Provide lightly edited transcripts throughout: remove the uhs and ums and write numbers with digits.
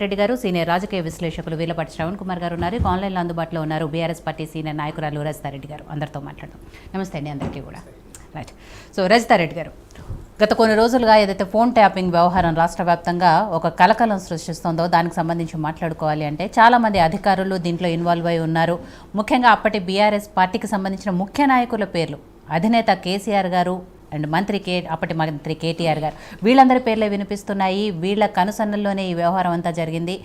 రెడ్డి గారు సీనియర్ రాజకీయ విశ్లేషకులు వీలపాటి శ్రవణ్ కుమార్ గారు ఉన్నారు. ఆన్లైన్లో అందుబాటులో ఉన్నారు బీఆర్ఎస్ పార్టీ సీనియర్ నాయకురాలు రజితారెడ్డి గారు. అందరితో మాట్లాడదాం. నమస్తే అండి అందరికీ కూడా. రైట్. సో రజితారెడ్డి గారు, గత కొన్ని రోజులుగా ఏదైతే ఫోన్ ట్యాపింగ్ వ్యవహారం రాష్ట్ర వ్యాప్తంగా ఒక కలకలం సృష్టిస్తుందో దానికి సంబంధించి మాట్లాడుకోవాలి అంటే చాలామంది అధికారులు దీంట్లో ఇన్వాల్వ్ అయి ఉన్నారు. ముఖ్యంగా అప్పటి బీఆర్ఎస్ పార్టీకి సంబంధించిన ముఖ్య నాయకుల పేర్లు అధినేత కేసీఆర్ గారు అండ్ అప్పటి మంత్రి కేటీఆర్ గారు, వీళ్ళందరి పేర్లే వినిపిస్తున్నాయి. వీళ్ళ కనుసన్నల్లోనే ఈ వ్యవహారం అంతా జరిగింది.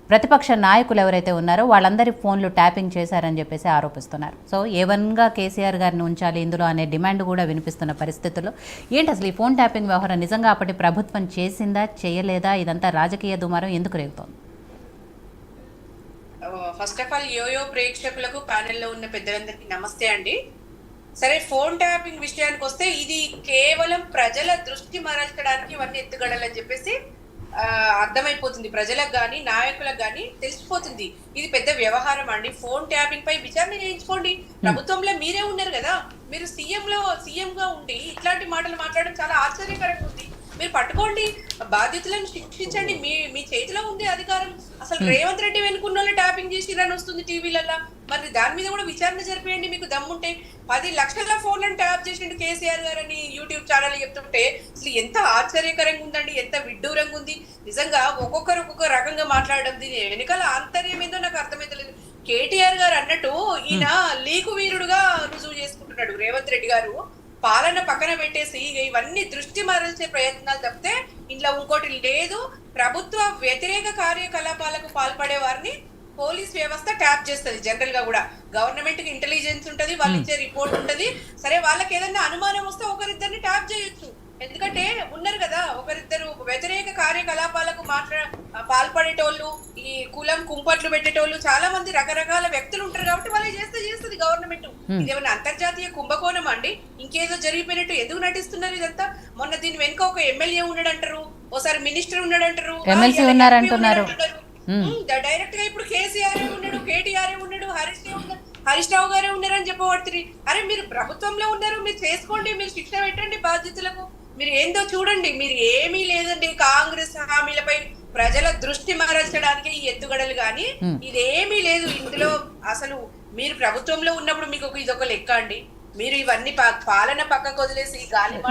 ప్రతిపక్ష నాయకులు ఎవరైతే ఉన్నారో వాళ్ళందరి ఫోన్లు ట్యాపింగ్ చేశారని చెప్పేసి ఆరోపిస్తున్నారు. సో ఏవన్గా కేసీఆర్ గారిని ఉంచాలి ఇందులో అనే డిమాండ్ కూడా వినిపిస్తున్న పరిస్థితుల్లో ఏంటి అసలు ఈ ఫోన్ ట్యాపింగ్ వ్యవహారం నిజంగా అప్పటి ప్రభుత్వం చేసిందా చేయలేదా? ఇదంతా రాజకీయ దుమారం ఎందుకు రేగుతోంది? ఫస్ట్ ఆఫ్ ఆల్ యోయో ప్రేక్షకులకు ప్యానెల్లో ఉన్న పెద్దలందరికీ నమస్తే అండి. సరే, ఫోన్ ట్యాపింగ్ విషయానికి వస్తే ఇది కేవలం ప్రజల దృష్టి మరల్చడానికి ఇవన్నీ ఎత్తుగడాలని చెప్పేసి అర్థమైపోతుంది. ప్రజలకు కానీ నాయకులకు కానీ తెలిసిపోతుంది ఇది పెద్ద వ్యవహారం అండి. ఫోన్ ట్యాపింగ్ పై విచారణ చేయించుకోండి. ప్రభుత్వంలో మీరే ఉన్నారు కదా, మీరు సీఎం గా ఉండి ఇట్లాంటి మాటలు మాట్లాడడం చాలా ఆశ్చర్యకరంగా ఉంది. మీరు పట్టుకోండి, బాధ్యతలను శిక్షించండి. మీ చేతిలో ఉంది అధికారం. అసలు రేవంత్ రెడ్డి వెనుకున్న వాళ్ళు ట్యాపింగ్ చేసిరని వస్తుంది టీవీలలో. మరి దాని మీద కూడా విచారణ జరిపేయండి మీకు దమ్ముంటే. 10 లక్షల ఫోన్లను ట్యాప్ చేసిండు కేసీఆర్ గారు అని యూట్యూబ్ ఛానల్ చెప్తుంటే అసలు ఎంత ఆశ్చర్యకరంగా ఉందండి, ఎంత విడ్డూరంగా ఉంది. నిజంగా ఒక్కొక్కరు ఒక్కొక్క రకంగా మాట్లాడడం, దీని వెనుకల ఆంతర్యం ఏందో నాకు అర్థమైతలేదు. కేటీఆర్ గారు అన్నట్టు ఈయన లీకు వీరుడుగా రుజువు చేసుకుంటున్నాడు. రేవంత్ రెడ్డి గారు పాలన పక్కన పెట్టేసి ఇవన్నీ దృష్టి మరల్చే ప్రయత్నాలు తప్పితే ఇంట్లో ఇంకోటి లేదు. ప్రభుత్వ వ్యతిరేక కార్యకలాపాలకు పాల్పడే వారిని పోలీస్ వ్యవస్థ ట్యాప్ చేస్తుంది. జనరల్ గా కూడా గవర్నమెంట్ కి ఇంటెలిజెన్స్ ఉంటది, వాళ్ళు ఇచ్చే రిపోర్ట్ ఉంటది. సరే, వాళ్ళకి ఏదైనా అనుమానం వస్తే ఒకరిద్దరిని ట్యాప్ చేయొచ్చు. ఎందుకంటే ఉన్నారు కదా ఒకరిద్దరు వ్యతిరేక కార్యకలాపాలకు పాల్పడేటోళ్ళు, ఈ కులం కుంపట్లు పెట్టేటోళ్ళు, చాలా మంది రకరకాల వ్యక్తులు ఉంటారు. కాబట్టి వాళ్ళు చేస్తుంది గవర్నమెంట్. ఇదేమన్నా అంతర్జాతీయ కుంభకోణం అండి? ఇంకేదో జరిగిపోయినట్టు ఎందుకు నటిస్తున్నారు ఇదంతా? మొన్న దీని వెనుక ఒక ఎమ్మెల్యే ఉన్నాడంటారు, ఓసారి మినిస్టర్ ఉన్నాడంటారు, డైరెక్ట్ గా ఇప్పుడు కేసీఆర్ ఉన్నాడు, కేటీఆర్ ఉన్నాడు, హరీష్ రావు గారే ఉన్నారని చెప్పబడుతుంది. అరే, మీరు ప్రభుత్వంలో ఉన్నారు, మీరు చేసుకోండి, మీరు శిక్ష పెట్టండి బాధ్యతలకు. మీరు ఏందో చూడండి. మీరు ఏమీ లేదండి, కాంగ్రెస్ హామీలపై ప్రజల దృష్టి మరల్చడానికి ఈ ఎత్తుగడలు కానీ ఇదేమీ లేదు ఇందులో. అసలు మీరు ప్రభుత్వంలో ఉన్నప్పుడు మీకు ఇదొక లెక్క అండి. మీరు ఇవన్నీ పాలన పక్కకు వదిలేసి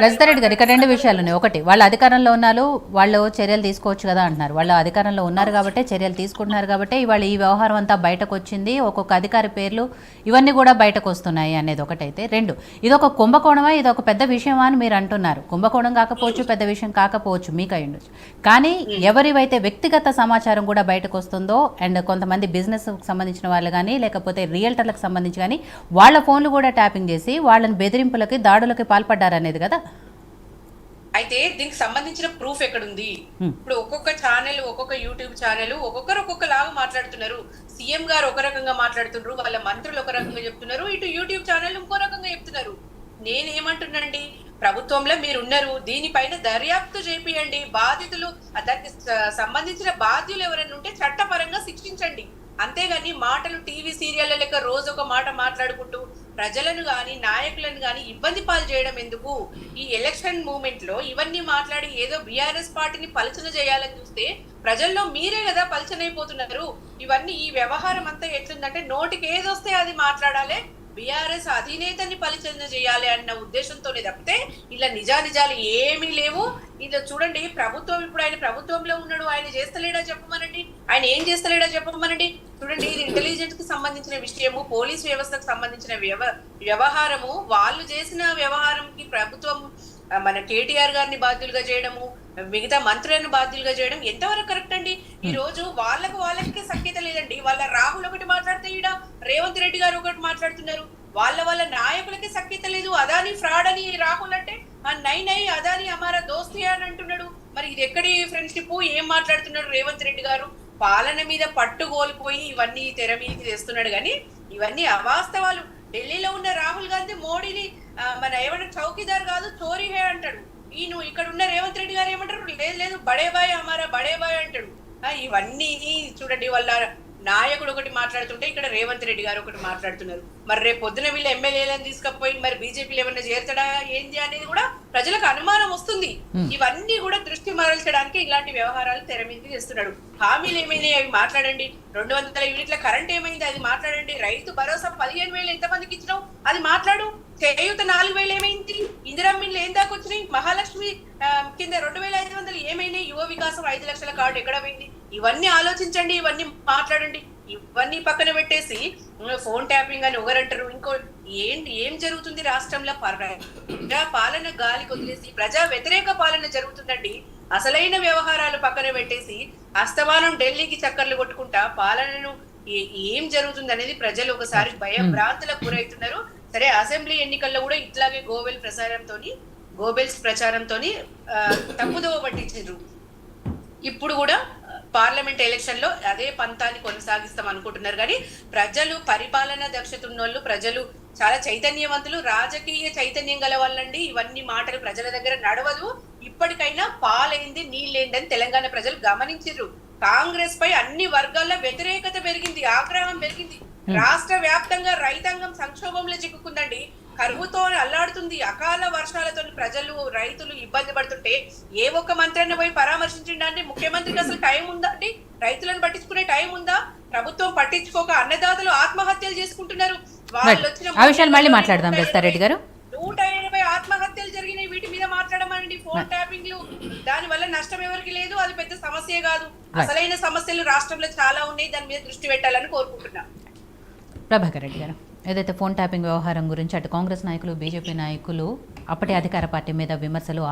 రజితారెడ్డి గారు, ఇక్కడ 2 విషయాలు ఉన్నాయి. ఒకటి, వాళ్ళు అధికారంలో ఉన్నారు, వాళ్ళు చర్యలు తీసుకోవచ్చు కదా అంటున్నారు. వాళ్ళు అధికారంలో ఉన్నారు కాబట్టి చర్యలు తీసుకుంటున్నారు కాబట్టి ఇవాళ ఈ వ్యవహారం అంతా బయటకు వచ్చింది. ఒక్కొక్క అధికారి పేర్లు ఇవన్నీ కూడా బయటకు వస్తున్నాయి అనేది ఒకటైతే. 2, ఇదొక కుంభకోణమా, ఇదొక పెద్ద విషయమా అని మీరు అంటున్నారు. కుంభకోణం కాకపోవచ్చు, పెద్ద విషయం కాకపోవచ్చు, మీకు అయి ఉండొచ్చు. కానీ ఎవరివైతే వ్యక్తిగత సమాచారం కూడా బయటకు వస్తుందో అండ్ కొంతమంది బిజినెస్ సంబంధించిన వాళ్ళు కానీ లేకపోతే రియల్టర్లకు సంబంధించి కానీ వాళ్ళ ఫోన్లు కూడా ట్యాపింగ్ చేసి వాళ్ళని బెదిరింపులకి దాడులకి పాల్పడ్డారనేది కదా. అయితే దీనికి సంబంధించిన ప్రూఫ్ ఎక్కడుంది? ఇప్పుడు ఒక్కొక్క ఛానల్, ఒక్కొక్క యూట్యూబ్ ఛానల్ ఒక్కొక్క లాగా మాట్లాడుతున్నారు. సీఎం గారు ఒక రకంగా మాట్లాడుతున్నారు, వాళ్ళ మంత్రులు ఒక రకంగా చెప్తున్నారు, ఇటు యూట్యూబ్ ఛానల్ ఇంకో రకంగా చెప్తున్నారు. నేనేమంటున్నానండి, ప్రభుత్వంలో మీరున్నారు, దీనిపైన దర్యాప్తు చేపియండి. బాధితులు, దానికి సంబంధించిన బాధ్యులు ఎవరైనా ఉంటే చట్టపరంగా శిక్షించండి. అంతేగాని మాటలు టీవీ సీరియల్ లెక్క రోజు ఒక మాట మాట్లాడుకుంటూ ప్రజలను గాని నాయకులను గాని ఇబ్బంది పాలు చేయడం ఎందుకు? ఈ ఎలక్షన్ మూమెంట్ లో ఇవన్నీ మాట్లాడి ఏదో బీఆర్ఎస్ పార్టీని పలచన చేయాలని చూస్తే ప్రజల్లో మీరే కదా పలచనైపోతున్నారు. ఇవన్నీ ఈ వ్యవహారం అంతా ఎట్లుందంటే నోటికి ఏదొస్తే అది మాట్లాడాలి, బీఆర్ఎస్ అధినేతని పలిచన చేయాలి అన్న ఉద్దేశంతోనే తప్పితే ఇలా నిజానిజాలు ఏమీ లేవు. ఇలా చూడండి, ప్రభుత్వం ఇప్పుడు ఆయన ప్రభుత్వంలో ఉన్నాడు, ఆయన చేస్తలేడా చెప్పమనండి, ఆయన ఏం చేస్తలేడా చెప్పమనండి. చూడండి, ఇది ఇంటెలిజెన్స్ కి సంబంధించిన విషయము, పోలీస్ వ్యవస్థకు సంబంధించిన వ్యవహారము. వాళ్ళు చేసిన వ్యవహారంకి ప్రభుత్వం మన కేటీఆర్ గారిని బాధ్యులుగా చేయడము, మిగతా మంత్రులను బాధ్యులుగా చేయడం ఎంతవరకు కరెక్ట్ అండి? ఈ రోజు వాళ్ళకి సఖ్యత లేదండి. వాళ్ళ రాహుల్ ఒకటి మాట్లాడితే ఈడ రేవంత్ రెడ్డి గారు ఒకటి మాట్లాడుతున్నారు. వాళ్ళ నాయకులకి సఖ్యత లేదు. అదాని ఫ్రాడ్ అని రాహుల్ అంటే నై అదాని అమారా దోస్తి అని అంటున్నాడు. మరి ఇది ఎక్కడి ఫ్రెండ్షిప్? ఏం మాట్లాడుతున్నాడు రేవంత్ రెడ్డి గారు? పాలన మీద పట్టు కోల్పోయి ఇవన్నీ తెర మీదకి తెస్తున్నాడు. కానీ ఇవన్నీ అవాస్తవాలు. ఢిల్లీలో ఉన్న రాహుల్ గాంధీ మోడీని మన ఏమన్నా చౌకీదార్ కాదు, చోరీ హే అంటాడు. ఈయన ఇక్కడ ఉన్న రేవంత్ రెడ్డి గారు ఏమంటారు? లేదు బడే బాయ్ అమారా బడే బాయ్ అంటాడు. ఇవన్నీ చూడండి, వాళ్ళ నాయకుడు ఒకటి మాట్లాడుతుంటే ఇక్కడ రేవంత్ రెడ్డి గారు ఒకటి మాట్లాడుతున్నారు. మరి రేపు పొద్దున వీళ్ళు ఎమ్మెల్యేలను తీసుకపోయి మరి బీజేపీలో ఏమన్నా చేరుతాడా ఏంది అనేది కూడా ప్రజలకు అనుమానం వస్తుంది. ఇవన్నీ కూడా దృష్టి మరల్చడానికి ఇలాంటి వ్యవహారాలు తెర మీదకి చేస్తున్నాడు. హామీలు ఏమైనాయి అవి మాట్లాడండి, 200 యూనిట్ల కరెంట్ ఏమైంది అది మాట్లాడండి, రైతు భరోసా 15,000 ఎంతమందికి ఇచ్చినావు అది మాట్లాడు, చేయూత 4,000 ఏమైంది, ఇందిరమ్మిన్లు ఏం దాకా వచ్చినాయి, మహాలక్ష్మి కింద 2,500 ఏమైనాయి, యువ వికాసం 5 లక్షల కార్డు ఎక్కడ పోయింది, ఇవన్నీ ఆలోచించండి, ఇవన్నీ మాట్లాడండి. ఇవన్నీ పక్కన పెట్టేసి ఫోన్ ట్యాపింగ్ అని ఒకరంటారు, ఇంకో ఏం జరుగుతుంది రాష్ట్రంలో? ప్రజా పాలన గాలికి వదిలేసి ప్రజా వ్యతిరేక పాలన జరుగుతుందండి. అసలైన వ్యవహారాలు పక్కన పెట్టేసి అస్తమానం ఢిల్లీకి చక్కర్లు కొట్టుకుంటా పాలనను ఏం జరుగుతుంది అనేది ప్రజలు ఒకసారి భయభ్రాంతులకు గురవుతున్నారు. సరే, అసెంబ్లీ ఎన్నికల్లో కూడా ఇట్లాగే గోబెల్స్ ప్రచారంతో తప్పుదోవ పట్టించారు. ఇప్పుడు కూడా పార్లమెంట్ ఎలక్షన్ లో అదే పంతాన్ని కొనసాగిస్తాం అనుకుంటున్నారు. కానీ ప్రజలు పరిపాలన దక్షత ఉన్నోళ్ళు, ప్రజలు చాలా చైతన్యవంతులు, రాజకీయ చైతన్యం గల వాళ్ళండి. ఇవన్నీ మాటలు ప్రజల దగ్గర నడవదు. ఇప్పటికైనా పాలైంది నీళ్ళేంది అని తెలంగాణ ప్రజలు గమనించారు. కాంగ్రెస్ పై అన్ని వర్గాల్లో వ్యతిరేకత పెరిగింది, ఆగ్రహం పెరిగింది. రాష్ట్ర వ్యాప్తంగా రైతాంగం సంక్షోభంలో చిక్కుకుందండి. కరువుతో అల్లాడుతుంది. అకాల వర్షాలతో ప్రజలు రైతులు ఇబ్బంది పడుతుంటే ఏ ఒక్క మంత్రిని పోయి పరామర్శించండి. ముఖ్యమంత్రికి అసలు టైం ఉందా అండి? రైతులను పట్టించుకునే టైం ఉందా? ప్రభుత్వం పట్టించుకోక అన్నదాతలు ఆత్మహత్యలు చేసుకుంటున్నారు. వాళ్ళు వచ్చిన ఆ విషయాలు మళ్ళీ మాట్లాడదాం రెడ్డి గారు. 180 ఆత్మహత్యలు జరిగినాయి. వీటి మీద మాట్లాడమండి. ఫోన్ ట్యాపింగ్లు, దాని వల్ల నష్టం ఎవరికి లేదు. అది పెద్ద సమస్య కాదు. అసలైన సమస్యలు రాష్ట్రంలో చాలా ఉన్నాయి. దాని మీద దృష్టి పెట్టాలని కోరుకుంటున్నా. ప్రభాకర్ రెడ్డి గారు, ఏదైతే ఫోన్ ట్యాపింగ్ వ్యవహారం గురించి అటు కాంగ్రెస్ నాయకులు, బీజేపీ నాయకులు అప్పటి అధికార పార్టీ మీద విమర్శలు